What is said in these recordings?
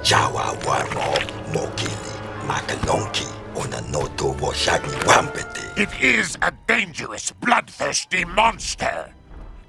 Jawa warmo mokili makalonki onanoto woshagi wampete. It is a dangerous, bloodthirsty monster.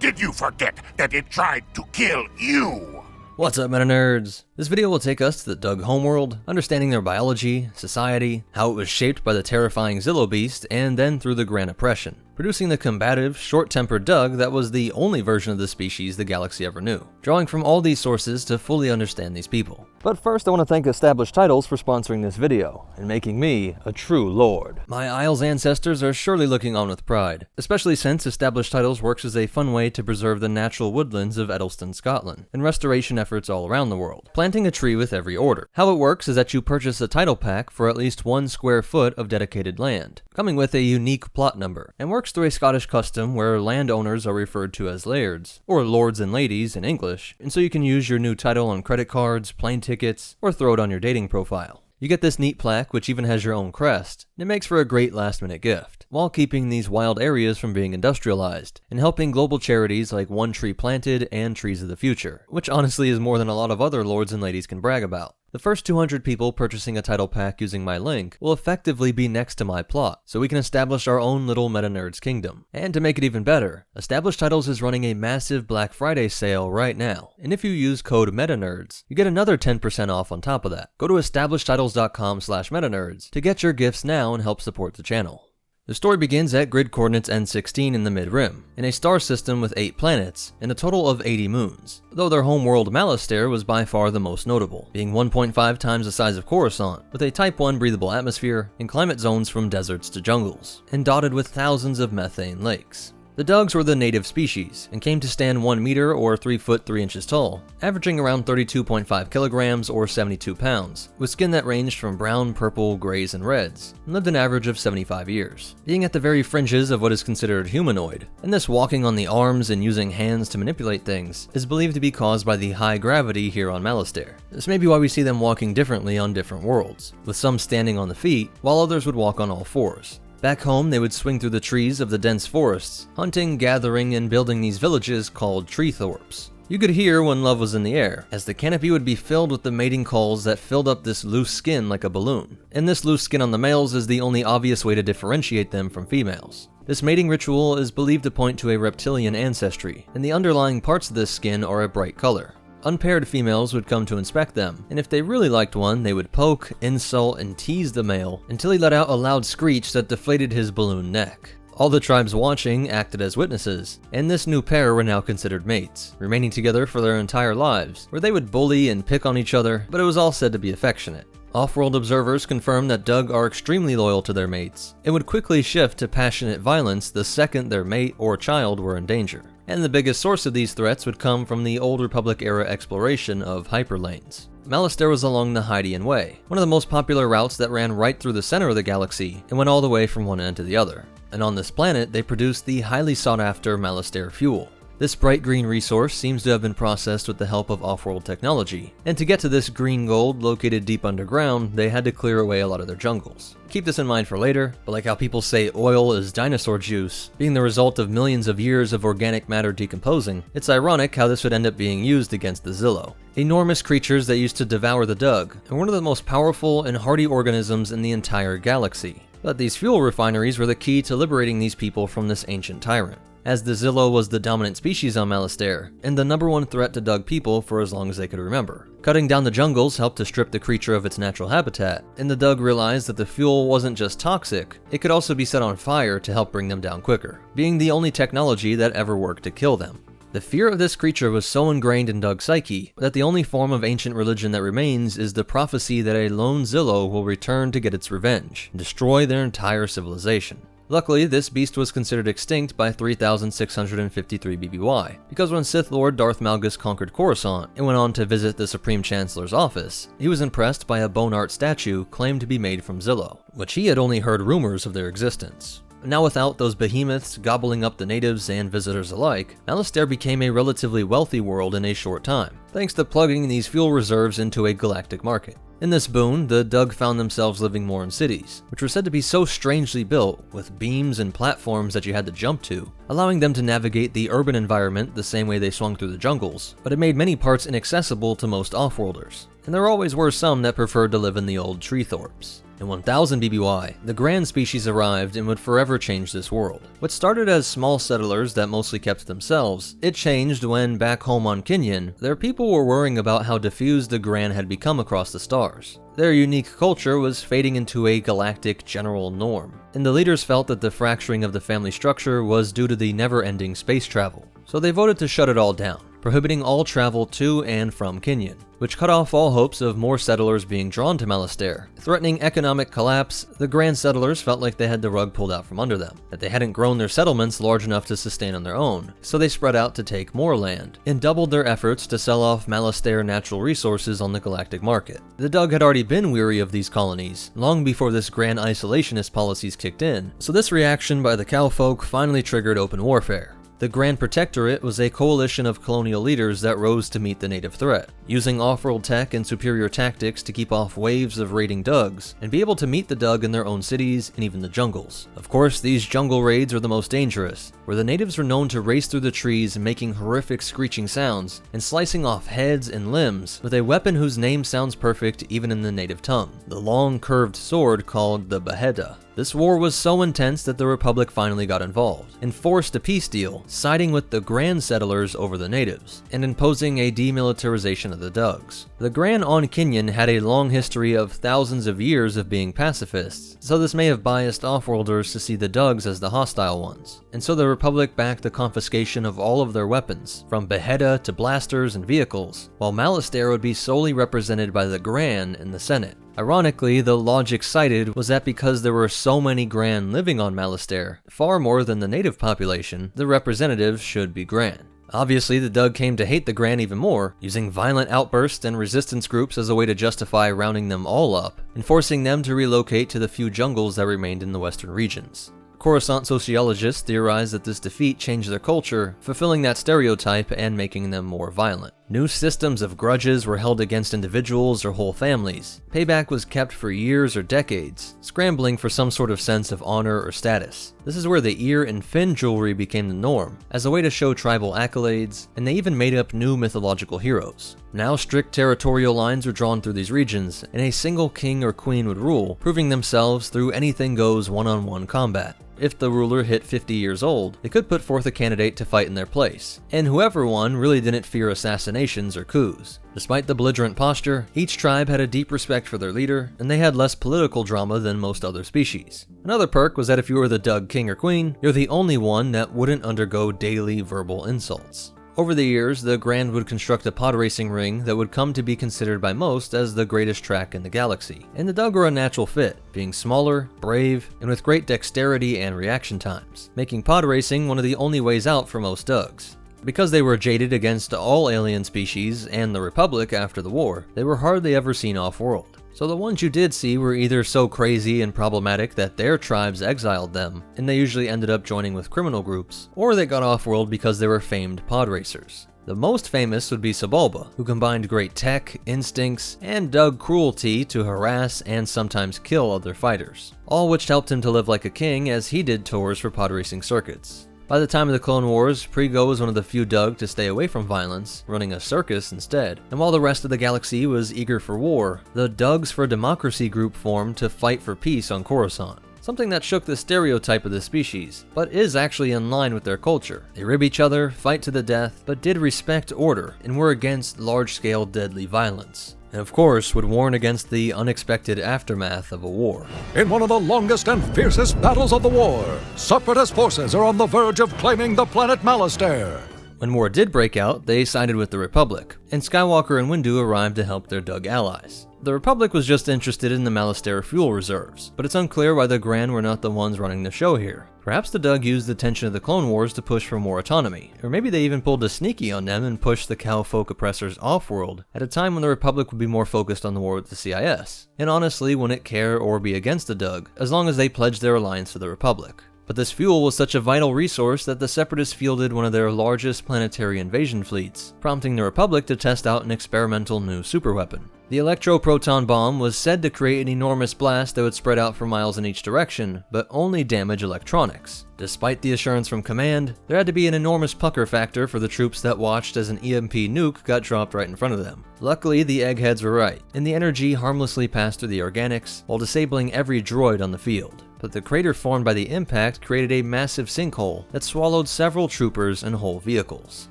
Did you forget that it tried to kill you? What's up, Meta Nerds? This video will take us to the Dug homeworld, understanding their biology, society, how it was shaped by the terrifying Zillo Beast, and then through the Grand Oppression, producing the combative, short-tempered Dug that was the only version of the species the galaxy ever knew, drawing from all these sources to fully understand these people. But first I want to thank Established Titles for sponsoring this video, and making me a true lord. My Isles ancestors are surely looking on with pride, especially since Established Titles works as a fun way to preserve the natural woodlands of Edelston, Scotland, and restoration efforts all around the world, planting a tree with every order. How it works is that you purchase a title pack for at least 1 square foot of dedicated land, coming with a unique plot number, and works through a Scottish custom where landowners are referred to as lairds, or lords and ladies in English, and so you can use your new title on credit cards, plane tickets, or throw it on your dating profile. You get this neat plaque which even has your own crest, and it makes for a great last-minute gift, while keeping these wild areas from being industrialized, and helping global charities like One Tree Planted and Trees of the Future, which honestly is more than a lot of other lords and ladies can brag about. The first 200 people purchasing a title pack using my link will effectively be next to my plot, so we can establish our own little Meta Nerds kingdom. And to make it even better, Established Titles is running a massive Black Friday sale right now, and if you use code MetaNerds, you get another 10% off on top of that. Go to establishedtitles.com/metanerds to get your gifts now and help support the channel. The story begins at grid coordinates N16 in the mid-rim, in a star system with 8 planets, and a total of 80 moons, though their homeworld Malastare was by far the most notable, being 1.5 times the size of Coruscant, with a Type 1 breathable atmosphere, and climate zones from deserts to jungles, and dotted with thousands of methane lakes. The Dugs were the native species, and came to stand 1 meter or 3 foot 3 inches tall, averaging around 32.5 kilograms or 72 pounds, with skin that ranged from brown, purple, grays, and reds, and lived an average of 75 years, being at the very fringes of what is considered humanoid, and this walking on the arms and using hands to manipulate things is believed to be caused by the high gravity here on Malastare. This may be why we see them walking differently on different worlds, with some standing on the feet, while others would walk on all fours. Back home, they would swing through the trees of the dense forests, hunting, gathering, and building these villages called tree thorps. You could hear when love was in the air, as the canopy would be filled with the mating calls that filled up this loose skin like a balloon. And this loose skin on the males is the only obvious way to differentiate them from females. This mating ritual is believed to point to a reptilian ancestry, and the underlying parts of this skin are a bright color. Unpaired females would come to inspect them, and if they really liked one, they would poke, insult, and tease the male until he let out a loud screech that deflated his balloon neck. All the tribes watching acted as witnesses, and this new pair were now considered mates, remaining together for their entire lives, where they would bully and pick on each other, but it was all said to be affectionate. Off-world observers confirmed that Dug are extremely loyal to their mates, and would quickly shift to passionate violence the second their mate or child were in danger. And the biggest source of these threats would come from the Old Republic era exploration of hyperlanes. Malastare was along the Hydian Way, one of the most popular routes that ran right through the center of the galaxy and went all the way from one end to the other. And on this planet, they produced the highly sought-after Malastare fuel. This bright green resource seems to have been processed with the help of off-world technology, and to get to this green gold located deep underground, they had to clear away a lot of their jungles. Keep this in mind for later, but like how people say oil is dinosaur juice, being the result of millions of years of organic matter decomposing, it's ironic how this would end up being used against the Zillo. Enormous creatures that used to devour the Dug, and one of the most powerful and hardy organisms in the entire galaxy. But these fuel refineries were the key to liberating these people from this ancient tyrant, as the Zillo was the dominant species on Malastare, and the #1 threat to Dug people for as long as they could remember. Cutting down the jungles helped to strip the creature of its natural habitat, and the Dug realized that the fuel wasn't just toxic, it could also be set on fire to help bring them down quicker, being the only technology that ever worked to kill them. The fear of this creature was so ingrained in Dug's psyche that the only form of ancient religion that remains is the prophecy that a lone Zillo will return to get its revenge, and destroy their entire civilization. Luckily, this beast was considered extinct by 3653 BBY, because when Sith Lord Darth Malgus conquered Coruscant and went on to visit the Supreme Chancellor's office, he was impressed by a bone art statue claimed to be made from Zillo, which he had only heard rumors of their existence. Now without those behemoths gobbling up the natives and visitors alike, Malastare became a relatively wealthy world in a short time, thanks to plugging these fuel reserves into a galactic market. In this boon, the Dug found themselves living more in cities, which were said to be so strangely built, with beams and platforms that you had to jump to, allowing them to navigate the urban environment the same way they swung through the jungles, but it made many parts inaccessible to most off-worlders. and there always were some that preferred to live in the old tree thorps. In 1000 BBY, the Gran species arrived and would forever change this world. What started as small settlers that mostly kept to themselves, it changed when, back home on Kinyon, their people were worrying about how diffused the Gran had become across the stars. Their unique culture was fading into a galactic general norm, and the leaders felt that the fracturing of the family structure was due to the never-ending space travel. So they voted to shut it all down, prohibiting all travel to and from Kinyon, which cut off all hopes of more settlers being drawn to Malastare. Threatening economic collapse, the Gran settlers felt like they had the rug pulled out from under them, that they hadn't grown their settlements large enough to sustain on their own, so they spread out to take more land, and doubled their efforts to sell off Malastare natural resources on the galactic market. The Dug had already been weary of these colonies, long before this Gran isolationist policies kicked in, so this reaction by the cowfolk finally triggered open warfare. The Gran Protectorate was a coalition of colonial leaders that rose to meet the native threat, using off-world tech and superior tactics to keep off waves of raiding Dugs, and be able to meet the Dug in their own cities and even the jungles. Of course, these jungle raids are the most dangerous, where the natives were known to race through the trees making horrific screeching sounds, and slicing off heads and limbs with a weapon whose name sounds perfect even in the native tongue, the long curved sword called the Beheada. This war was so intense that the Republic finally got involved, and forced a peace deal, siding with the Gran settlers over the natives, and imposing a demilitarization of the Dugs. The Gran on Kinyon had a long history of thousands of years of being pacifists, so this may have biased offworlders to see the Dugs as the hostile ones, and so the Republic backed the confiscation of all of their weapons, from Beheada to blasters and vehicles, while Malastare would be solely represented by the Gran in the Senate. Ironically, the logic cited was that because there were so many Gran living on Malastare, far more than the native population, the representatives should be Gran. Obviously, the Dug came to hate the Gran even more, using violent outbursts and resistance groups as a way to justify rounding them all up, and forcing them to relocate to the few jungles that remained in the western regions. Coruscant sociologists theorize that this defeat changed their culture, fulfilling that stereotype and making them more violent. New systems of grudges were held against individuals or whole families. Payback was kept for years or decades, scrambling for some sort of sense of honor or status. This is where the ear and fin jewelry became the norm, as a way to show tribal accolades, and they even made up new mythological heroes. Now strict territorial lines were drawn through these regions, and a single king or queen would rule, proving themselves through anything goes one-on-one combat. If the ruler hit 50 years old, they could put forth a candidate to fight in their place, and whoever won really didn't fear assassinations or coups. Despite the belligerent posture, each tribe had a deep respect for their leader, and they had less political drama than most other species. Another perk was that if you were the Dug king or queen, you're the only one that wouldn't undergo daily verbal insults. Over the years, the Gran would construct a pod racing ring that would come to be considered by most as the greatest track in the galaxy, and the Dug were a natural fit, being smaller, brave, and with great dexterity and reaction times, making pod racing one of the only ways out for most Dugs. Because they were jaded against all alien species and the Republic after the war, they were hardly ever seen off-world. So the ones you did see were either so crazy and problematic that their tribes exiled them, and they usually ended up joining with criminal groups, or they got off-world because they were famed pod racers. The most famous would be Sebulba, who combined great tech, instincts, and Dug cruelty to harass and sometimes kill other fighters, all which helped him to live like a king as he did tours for pod racing circuits. By the time of the Clone Wars, Prego was one of the few Dug to stay away from violence, running a circus instead, and while the rest of the galaxy was eager for war, the Dugs for Democracy group formed to fight for peace on Coruscant. Something that shook the stereotype of the species, but is actually in line with their culture. They rib each other, fight to the death, but did respect order, and were against large-scale deadly violence. And of course, would warn against the unexpected aftermath of a war. In one of the longest and fiercest battles of the war, Separatist forces are on the verge of claiming the planet Malastare. When war did break out, they sided with the Republic, and Skywalker and Windu arrived to help their Dug allies. The Republic was just interested in the Malastare fuel reserves, but it's unclear why the Gran were not the ones running the show here. Perhaps the Dug used the tension of the Clone Wars to push for more autonomy, or maybe they even pulled a sneaky on them and pushed the cowfolk oppressors off-world at a time when the Republic would be more focused on the war with the CIS, and honestly wouldn't care or be against the Dug, as long as they pledged their alliance to the Republic. But this fuel was such a vital resource that the Separatists fielded one of their largest planetary invasion fleets, prompting the Republic to test out an experimental new superweapon. The electro-proton bomb was said to create an enormous blast that would spread out for miles in each direction, but only damage electronics. Despite the assurance from command, there had to be an enormous pucker factor for the troops that watched as an EMP nuke got dropped right in front of them. Luckily, the eggheads were right, and the energy harmlessly passed through the organics, while disabling every droid on the field. But the crater formed by the impact created a massive sinkhole that swallowed several troopers and whole vehicles.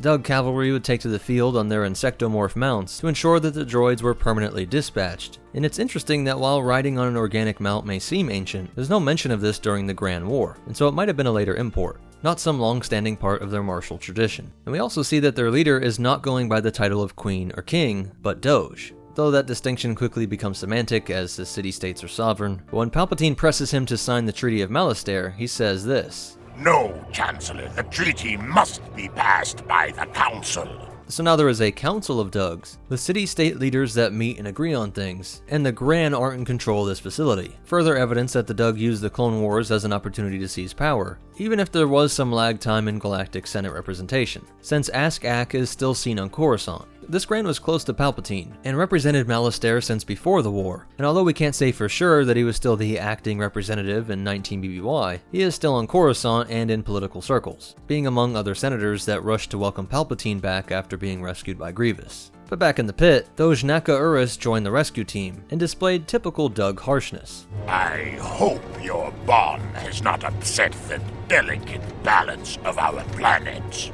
Dug cavalry would take to the field on their insectomorph mounts to ensure that the droids were permanently dispatched. And it's interesting that while riding on an organic mount may seem ancient, there's no mention of this during the Grand War, and so it might have been a later import, not some long-standing part of their martial tradition. And we also see that their leader is not going by the title of Queen or King, but Doge. Though that distinction quickly becomes semantic as the city-states are sovereign. But when Palpatine presses him to sign the Treaty of Malastare, he says this: "No, Chancellor, the treaty must be passed by the Council." So now there is a council of Dugs, with city-state leaders that meet and agree on things, and the Gran aren't in control of this facility. Further evidence that the Dug used the Clone Wars as an opportunity to seize power, even if there was some lag time in Galactic Senate representation, since Ask Ak is still seen on Coruscant. This Gran was close to Palpatine, and represented Malastare since before the war, and although we can't say for sure that he was still the acting representative in 19 BBY, he is still on Coruscant and in political circles, being among other senators that rushed to welcome Palpatine back after being rescued by Grievous. But back in the pit, those Naka Urus joined the rescue team, and displayed typical Dug harshness. "I hope your bomb has not upset the delicate balance of our planet."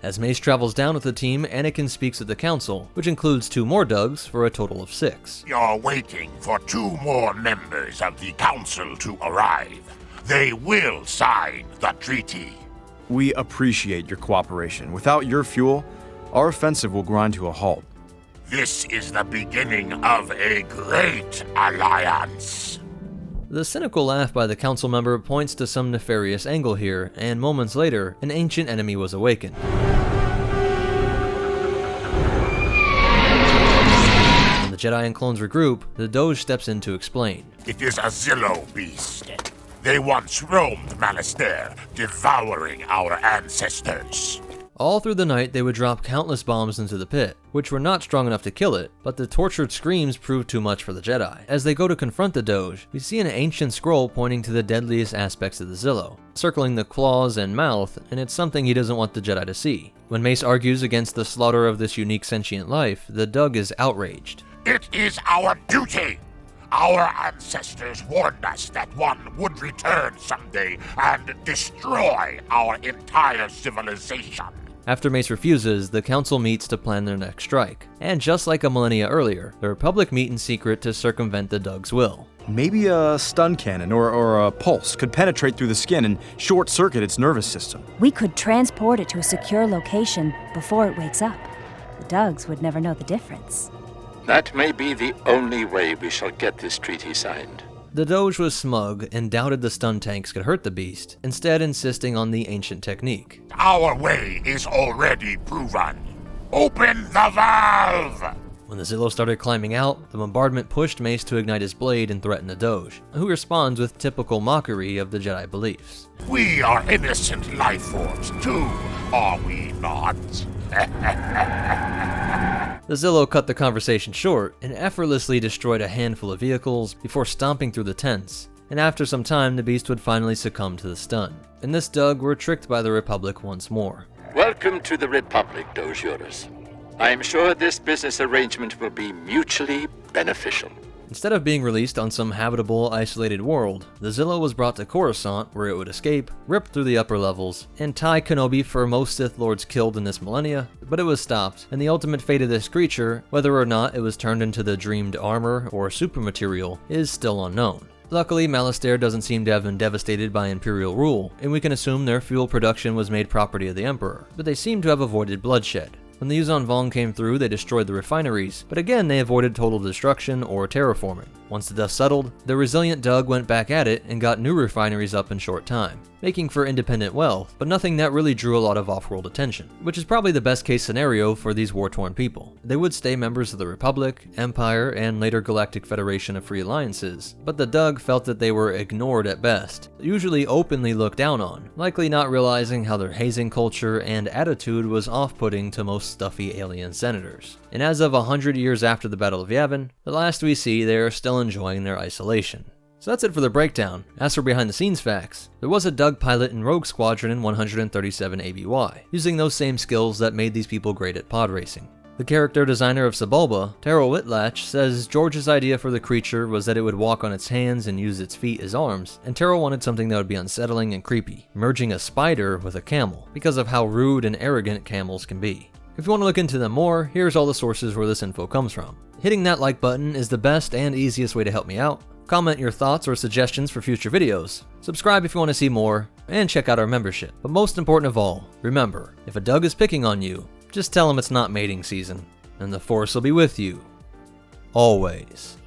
As Mace travels down with the team, Anakin speaks at the council, which includes 2 more Dugs for a total of 6. "You're waiting for 2 more members of the Council to arrive. They will sign the treaty." We appreciate your cooperation. Without your fuel, our offensive will grind to a halt. "This is the beginning of a great alliance." The cynical laugh by the council member points to some nefarious angle here, and moments later, an ancient enemy was awakened. When the Jedi and clones regroup, the Doge steps in to explain. "It is a Zillo Beast. They once roamed Malastare, devouring our ancestors." All through the night, they would drop countless bombs into the pit, which were not strong enough to kill it, but the tortured screams proved too much for the Jedi. As they go to confront the Doge, we see an ancient scroll pointing to the deadliest aspects of the Zillo, circling the claws and mouth, and it's something he doesn't want the Jedi to see. When Mace argues against the slaughter of this unique sentient life, the Dug is outraged. "It is our duty. Our ancestors warned us that one would return someday and destroy our entire civilization." After Mace refuses, the council meets to plan their next strike. And just like a millennia earlier, the Republic meet in secret to circumvent the Dug's will. Maybe a stun cannon or a pulse could penetrate through the skin and short-circuit its nervous system. We could transport it to a secure location before it wakes up. The Dugs would never know the difference. That may be the only way we shall get this treaty signed. The Doge was smug and doubted the stun tanks could hurt the beast, instead insisting on the ancient technique. "Our way is already proven. Open the valve!" When the Zillo started climbing out, the bombardment pushed Mace to ignite his blade and threaten the Doge, who responds with typical mockery of the Jedi beliefs. "We are innocent life forms too, are we not?" The Zillo cut the conversation short and effortlessly destroyed a handful of vehicles before stomping through the tents, and after some time the beast would finally succumb to the stun. And this Dug were tricked by the Republic once more. Welcome to the Republic, Doge Urus. I am sure this business arrangement will be mutually beneficial. Instead of being released on some habitable, isolated world, the Zillo was brought to Coruscant, where it would escape, rip through the upper levels, and tie Kenobi for most Sith Lords killed in this millennia, but it was stopped, and the ultimate fate of this creature, whether or not it was turned into the dreamed armor or super material, is still unknown. Luckily, Malastare doesn't seem to have been devastated by Imperial rule, and we can assume their fuel production was made property of the Emperor, but they seem to have avoided bloodshed. When the Yuuzhan Vong came through, they destroyed the refineries, but again they avoided total destruction or terraforming. Once the dust settled, the resilient Dug went back at it and got new refineries up in short time, making for independent wealth, but nothing that really drew a lot of off-world attention, which is probably the best case scenario for these war-torn people. They would stay members of the Republic, Empire, and later Galactic Federation of Free Alliances, but the Dug felt that they were ignored at best, usually openly looked down on, likely not realizing how their hazing culture and attitude was off-putting to most stuffy alien senators. And as of 100 years after the Battle of Yavin, the last we see, they are still enjoying their isolation. So that's it for the breakdown. As for behind the scenes facts, there was a Dug pilot in Rogue Squadron in 137 ABY, using those same skills that made these people great at pod racing. The character designer of Sebulba, Terrell Whitlatch, says George's idea for the creature was that it would walk on its hands and use its feet as arms, and Terrell wanted something that would be unsettling and creepy, merging a spider with a camel, because of how rude and arrogant camels can be. If you want to look into them more, here's all the sources where this info comes from. Hitting that like button is the best and easiest way to help me out. Comment your thoughts or suggestions for future videos. Subscribe if you want to see more, and check out our membership. But most important of all, remember, if a Dug is picking on you, just tell him it's not mating season, and the Force will be with you. Always.